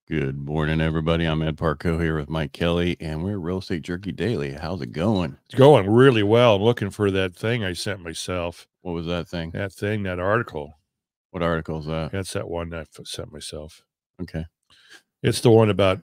Good morning, everybody. I'm Ed Parcaut here with Mike Kelly, and we're Real Estate Jerky Daily. How's it going? It's going really well. I'm looking for that thing I sent myself. What was that thing? That article. What article is that? That's that one I sent myself. Okay. It's the one about,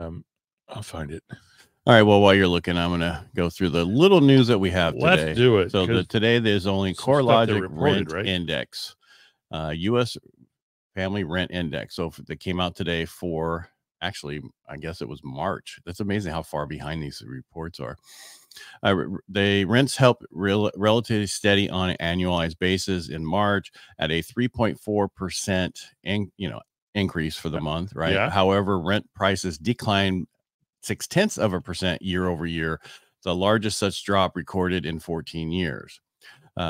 I'll find it. All right. Well, while you're looking, I'm going to go through the little news that we have today. Let's do it. So today there's only CoreLogic rent index, U.S. family rent index. So if it came out today for, actually, I guess it was March. That's amazing how far behind these reports are. The rents help relatively steady on an annualized basis in March at a 3.4% increase for the month, right? Yeah. However, rent prices declined 0.6% year over year, the largest such drop recorded in 14 years.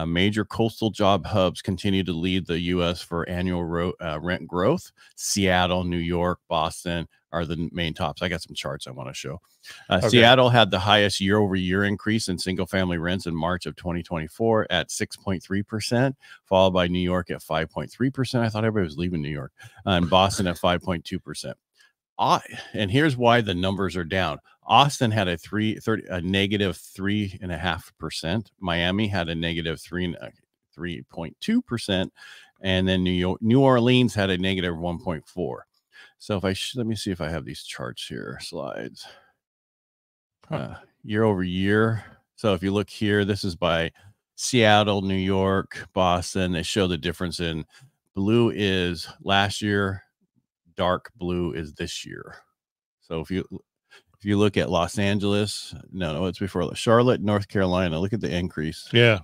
Major coastal job hubs continue to lead the U.S. for annual rent growth. Seattle, New York, Boston are the main tops. I got some charts I want to show. Okay. Seattle had the highest year-over-year increase in single-family rents in March of 2024 at 6.3%, followed by New York at 5.3%. I thought everybody was leaving New York. And Boston at 5.2%. And here's why the numbers are down. Austin had a negative 3.5%. Miami had a negative 3.2%, and then New Orleans had a negative 1.4. So if let me see if I have these charts here, slides. Year over year. So if you look here, this is by Seattle, New York, Boston. They show the difference in blue is last year. Dark blue is this year. So if you look at Los Angeles, no, it's before Charlotte, North Carolina, look at the increase. Yeah.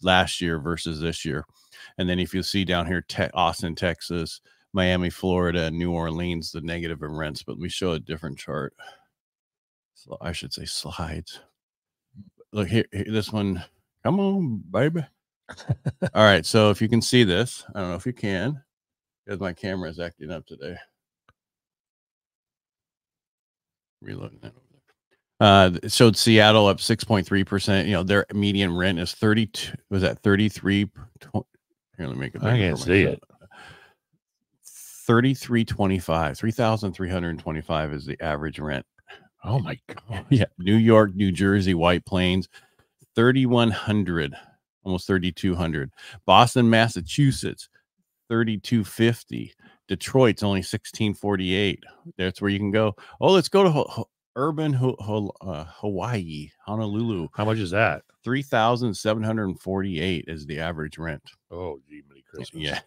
Last year versus this year. And then if you see down here, Austin, Texas, Miami, Florida, and New Orleans, the negative in rents. But we show a different chart. So I should say slides. Look here, this one. Come on, baby. All right. So if you can see this, I don't know if you can, because my camera is acting up today. Reloading that over there. It showed Seattle up 6.3%. Their median rent is 32. Was that 33? Here, let me make it. I can't see it. 33.25. 3,325 is the average rent. Oh my God. Yeah. New York, New Jersey, White Plains, 3,100, almost 3,200. Boston, Massachusetts, 3,250. Detroit's only 1,648. That's where you can go. Oh, let's go to urban Hawaii, Honolulu. How much is that? 3,748 is the average rent. Oh, gee, many Christmas. Yeah.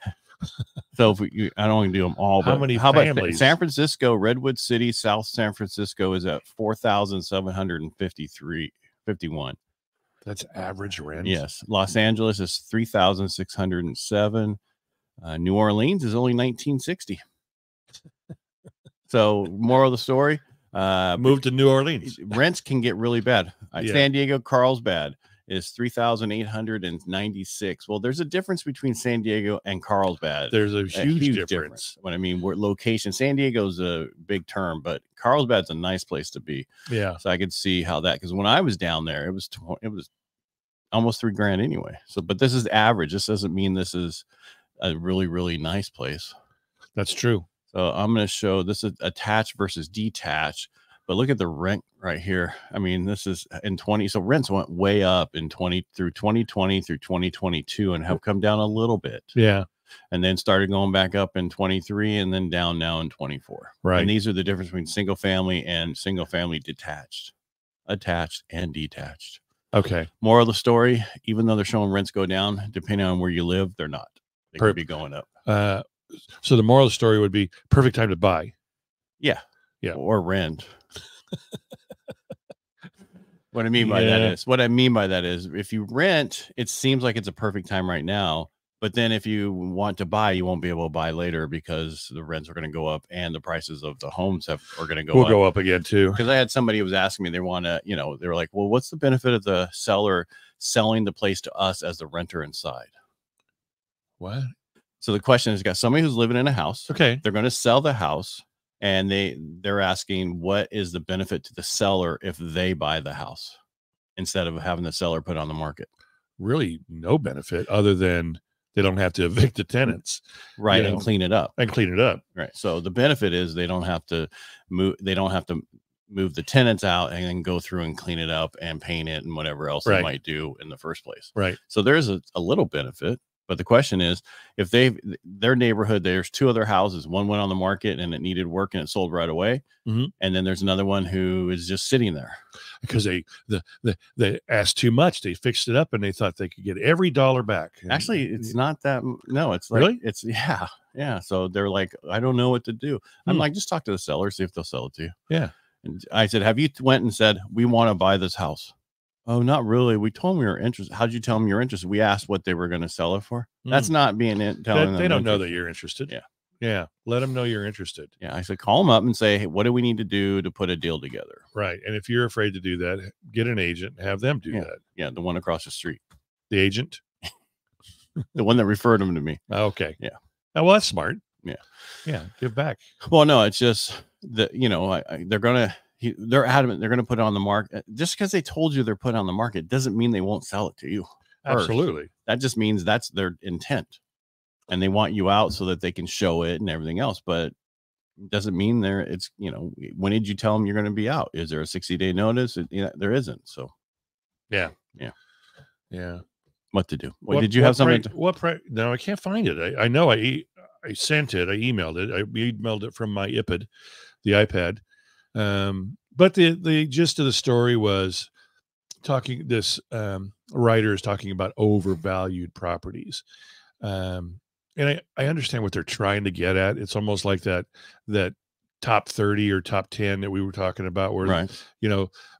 So if I don't want to do them all, but how about San Francisco, Redwood City, South San Francisco is at 4,751. That's average rent. Yes. Los Angeles is 3,607. New Orleans is only 1960. So, moral of the story: move to New Orleans. Rents can get really bad. San Diego, Carlsbad is 3,896. Well, there's a difference between San Diego and Carlsbad. There's a huge difference. What I mean, location. San Diego's a big term, but Carlsbad's a nice place to be. Yeah. So I could see how that, because when I was down there, it was almost $3,000 anyway. So, but this is average. This doesn't mean this is a really, really nice place. That's true. So I'm going to show this is attached versus detached, but look at the rent right here. I mean, this is in 20. So rents went way up in 2020 through 2022 and have come down a little bit. Yeah. And then started going back up in 23 and then down now in 24. Right. And these are the difference between single family and single family detached, attached and detached. Okay. Moral of the story, even though they're showing rents go down, depending on where you live, they're not. They could be going up. So the moral of the story would be perfect time to buy. Yeah. Yeah. Or rent. What I mean by that is if you rent, it seems like it's a perfect time right now. But then if you want to buy, you won't be able to buy later because the rents are going to go up and the prices of the homes are going to go up. Go up again too. Because I had somebody who was asking me, they were like, well, what's the benefit of the seller selling the place to us as the renter inside? What? So the question is, got somebody who's living in a house. Okay. They're going to sell the house, and they're asking, what is the benefit to the seller if they buy the house instead of having the seller put on the market? Really no benefit other than They don't have to evict the tenants, right, you and know, clean it up. and clean it up. Right. So the benefit is they don't have to move. They don't have to move the tenants out and then go through and clean it up and paint it and whatever else they Right. might do in the first place. Right. So there's a little benefit. But the question is, if their neighborhood, there's 2 other houses, one went on the market and it needed work and it sold right away. Mm-hmm. And then there's another one who is just sitting there because they asked too much. They fixed it up and they thought they could get every dollar back. And, actually, it's not that. No, it's like, really? it's yeah. So they're like, I don't know what to do. I'm like, just talk to the seller, see if they'll sell it to you. Yeah. And I said, have you went and said, we want to buy this house? Oh, not really. We told them we were interested. How'd you tell them you're interested? We asked what they were going to sell it for. That's not being telling them. They don't know that you're interested. Yeah. Yeah. Let them know you're interested. Yeah. I said, call them up and say, hey, what do we need to do to put a deal together? Right. And if you're afraid to do that, get an agent and have them do that. Yeah. The one across the street. The agent? The one that referred them to me. Okay. Yeah. Oh, well, that's smart. Yeah. Yeah. Give back. Well, no, it's just that, they're adamant they're going to put it on the market. Just because they told you they're put on the market doesn't mean they won't sell it to you. First. Absolutely. That just means that's their intent. And they want you out so that they can show it and everything else. But it doesn't mean when did you tell them you're going to be out? Is there a 60-day notice? There isn't. So, yeah. What to do? Did you have something? No, I can't find it. I know I sent it. I emailed it. I emailed it from my iPad, the iPad. But the gist of the story was writer is talking about overvalued properties. And I understand what they're trying to get at. It's almost like that top 30 or top 10 that we were talking about where, right.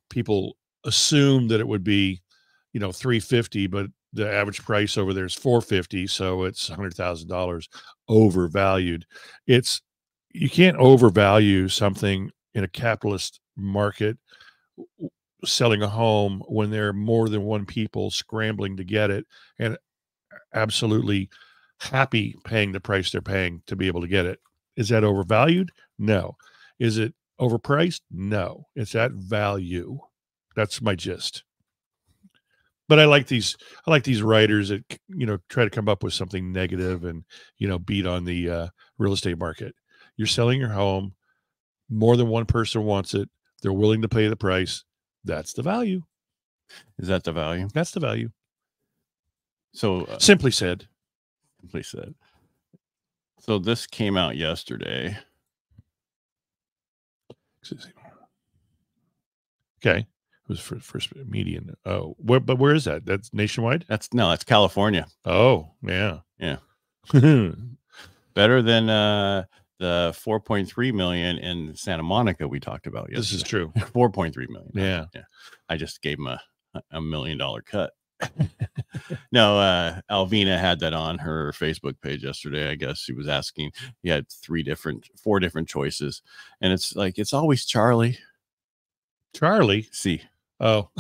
People assume that it would be, $350, but the average price over there is $450. So it's $100,000 overvalued. You can't overvalue something in a capitalist market selling a home when there are more than one people scrambling to get it and absolutely happy paying the price they're paying to be able to get it. Is that overvalued? No. Is it overpriced? No. It's at value. That's my gist. But I like these writers that try to come up with something negative and beat on the real estate market. You're selling your home, more than one person wants it, they're willing to pay the price. That's the value. Is that the value? That's the value. So simply said. So this came out yesterday. Okay. It was for first median. Oh, but where is that? That's nationwide? That's California. Oh, yeah. Yeah. Better than the 4.3 million in Santa Monica we talked about yesterday. This is true. 4.3 million. Yeah. I just gave him a $1 million cut. No, Alvina had that on her Facebook page yesterday. I guess she was asking. He had 4 different choices, and it's like it's always Charlie. C. Oh.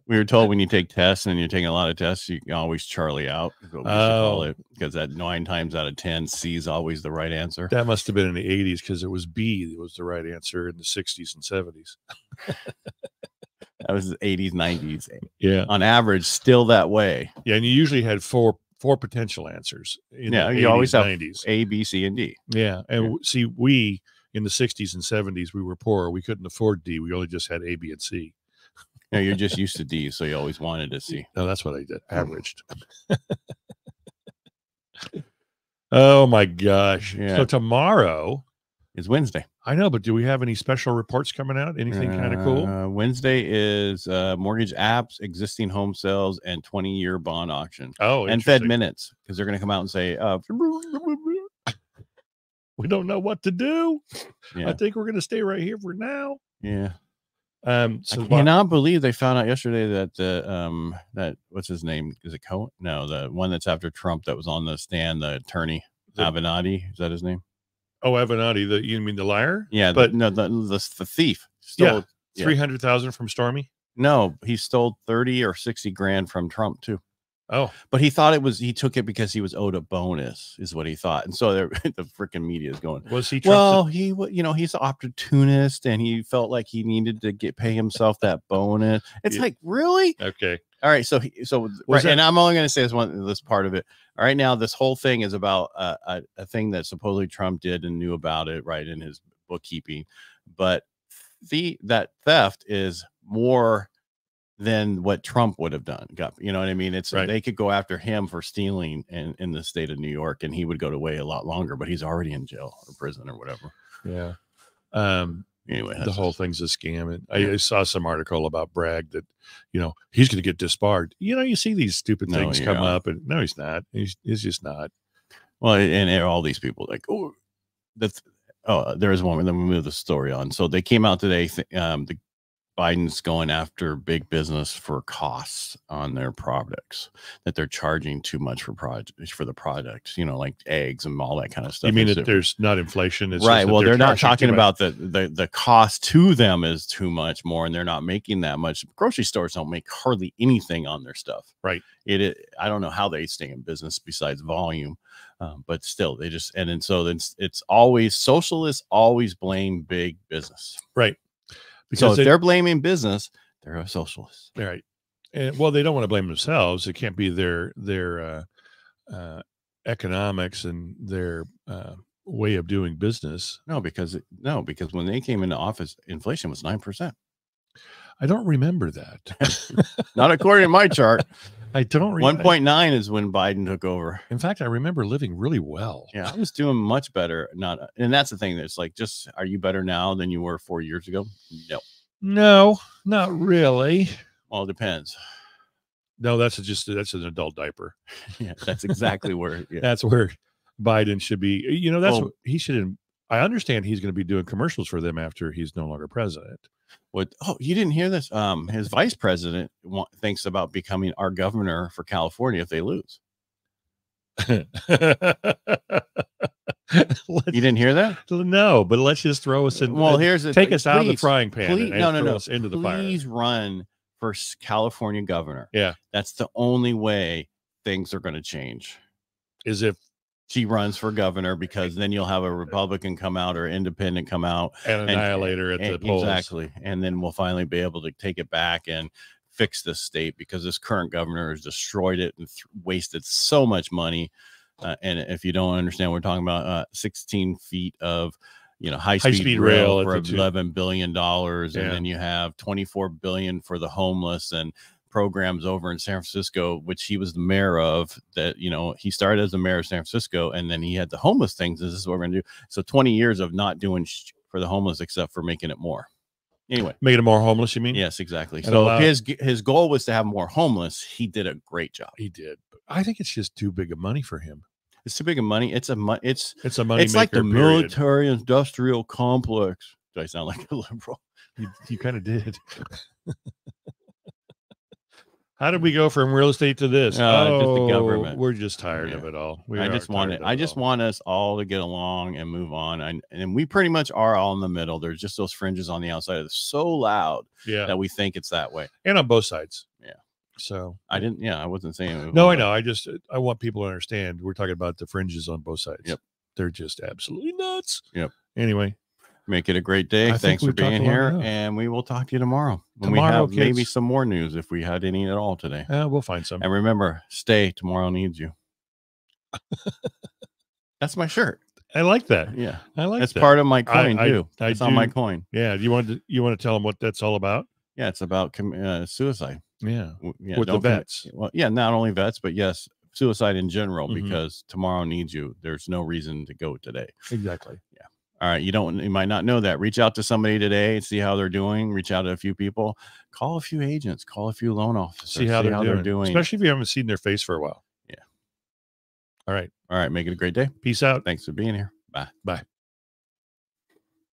We were told when you take tests and you're taking a lot of tests, you can always Charlie out. Is what we should call it, because that 9 times out of 10, C is always the right answer. That must have been in the 80s because it was B that was the right answer in the 60s and 70s. That was the 80s, 90s. Yeah. On average, still that way. Yeah, and you usually had four potential answers. In the 80s, you always have 90s. A, B, C, and D. Yeah, and see, we in the 60s and 70s, we were poor. We couldn't afford D. We only just had A, B, and C. No, you're just used to D, so you always wanted to C. No, that's what I did. Averaged. Oh my gosh! Yeah. So tomorrow is Wednesday. I know, but do we have any special reports coming out? Anything kind of cool? Wednesday is mortgage apps, existing home sales, and 20-year bond auction. Oh, and Fed minutes, because they're going to come out and say, we don't know what to do. Yeah. I think we're going to stay right here for now. Yeah. So I cannot believe they found out yesterday that that what's his name? Is it Cohen? No, the one that's after Trump that was on the stand, the attorney, Avenatti. Is that his name? Oh, Avenatti. You mean the liar? Yeah, but no, the thief. Stole 300,000 from Stormy. No, he stole 30 or 60 grand from Trump too. Oh, but he thought he took it because he was owed a bonus, is what he thought. And so the freaking media is going, was he? He's an opportunist and he felt like he needed to pay himself that bonus. It's like, really? Okay. All right. So, right, that- and I'm only going to say this part of it. All right. Now, this whole thing is about a thing that supposedly Trump did and knew about it, right, in his bookkeeping. But that theft is more than what Trump would have done. You know what I mean? It's Right. They could go after him for stealing in the state of New York, and he would go away a lot longer, but he's already in jail or prison or whatever. Yeah. Anyway, the whole thing's a scam. And I saw some article about Bragg that, he's going to get disbarred. You see these stupid things come up, and no, he's not. He's just not. Well, and all these people like, there is one. Then we move the story on. So they came out today. The Biden's going after big business for costs on their products, that they're charging too much for the products, like eggs and all that kind of stuff. You mean that there's not inflation? It's right. Well, they're not talking about the cost to them is too much more, and they're not making that much. Grocery stores don't make hardly anything on their stuff. Right. I don't know how they stay in business besides volume. But still, they just, and then so then it's always socialists always blame big business. Right. Because if they're blaming business, they're a socialist. Right. And well, they don't want to blame themselves. It can't be their economics and their way of doing business. No, because when they came into office, inflation was 9%. I don't remember that. Not according to my chart. I don't remember. 1.9 is when Biden took over. In fact, I remember living really well. Yeah, I was doing much better. And that's the thing. That's like, are you better now than you were 4 years ago? No, not really. Well, it depends. No, that's an adult diaper. Yeah, that's exactly where. Yeah. That's where Biden should be. What he should. I understand he's going to be doing commercials for them after he's no longer president. What? Oh, you didn't hear this? His vice president thinks about becoming our governor for California if they lose. You didn't hear that? No, but let's just throw us in. Well, take us out of the frying pan. No. Us into the fire. Please run for California governor. Yeah, that's the only way things are going to change. Is if she runs for governor, because then you'll have a Republican come out or independent come out and annihilate her at the polls. Exactly. And then we'll finally be able to take it back and fix this state, because this current governor has destroyed it and wasted so much money. And if you don't understand, we're talking about 16 feet of high-speed rail for $11 billion. And then you have $24 billion for the homeless and programs over in San Francisco, which he was the mayor of, that, he started as the mayor of San Francisco, and then he had the homeless things. This is what we're going to do. So 20 years of not doing for the homeless, except for making it more. Anyway, making it more homeless, you mean? Yes, exactly. So his goal was to have more homeless. He did a great job. He did. I think it's just too big of money for him. It's too big of money. It's a money. It's a money. It's like the military industrial complex. Do I sound like a liberal? You kind of did. How did we go from real estate to this? Just the government. We're just tired of it all. I just want us all to get along and move on. And we pretty much are all in the middle. There's just those fringes on the outside. It's so loud that we think it's that way. And on both sides. Yeah. So I wasn't saying. No, I know. I want people to understand. We're talking about the fringes on both sides. Yep. They're just absolutely nuts. Yep. Anyway. Make it a great day. Thanks for being here, and we will talk to you tomorrow. When we have maybe some more news, if we had any at all today. We'll find some. And remember, stay. Tomorrow needs you. That's my shirt. I like that. Yeah, I like that's that. part of my coin too. It's on my coin. Yeah. Do you want to tell them what that's all about? Yeah, it's about suicide. Yeah. With the vets. Well, yeah, not only vets, but yes, suicide in general. Because tomorrow needs you. There's no reason to go today. Exactly. Yeah. All right. You might not know that. Reach out to somebody today and see how they're doing. Reach out to a few people. Call a few agents. Call a few loan officers. See how they're doing. Especially if you haven't seen their face for a while. Yeah. All right. All right. Make it a great day. Peace out. Thanks for being here. Bye. Bye.